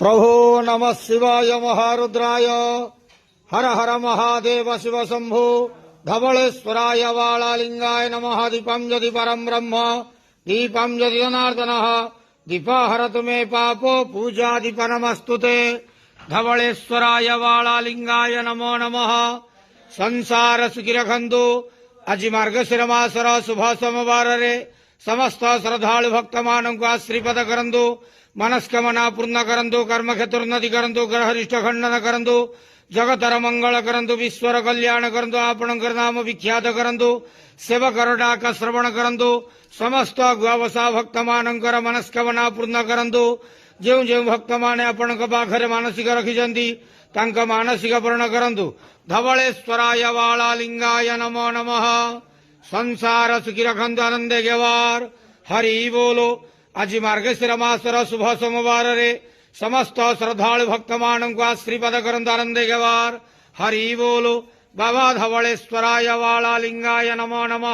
प्रभो नमः शिवाय महारुद्राय हर हर महादेव शिव शंभो धवलेश्वराय वालालिंगाय नमः। दीपं यदि परं ब्रह्म दीपं यदि जनार्दनः दीपहरतु मे पापो पूजादिपरमस्तु ते। धवलेश्वराय वालालिंगाय नमो नमः। संसार सुखी रखंतु। आज मार्गशीर मासर शुभ सोमवार समस्त श्रद्धालु भक्त मानक आश्रीपद करंतु। मनस्कामना पूर्ण करंतु। कर्म क्षेत्रोन्नति करंतु। ग्रहरिष्ठ खंडन करंतु। जगतर मंगल करंतु। विश्वर कल्याण करंतु। आपणकर नाम विख्यात करंतु। सेवकर डाक श्रवण करंतु। समस्त गुआवसा भक्त मानकर मनस्कामना पूर्ण करंतु। जो जो भक्त माने आपणक पाखरे मानसिक रखिजंती तांक मानसिक पूर्ण करंतु। धवलेश्वराय वालालिंगाय नमो नमः। संसार सुखी रखंतु। आनंदे गेवार हरि बोलो। आज मार्गशीर मासर शुभ सोमवार समस्त श्रद्धालु भक्त मानक आश्रीपद करंतु। आनंदे गेवार हरि बोलो। बाबा धवलेश्वराय वालालिंगाय नमो नमः।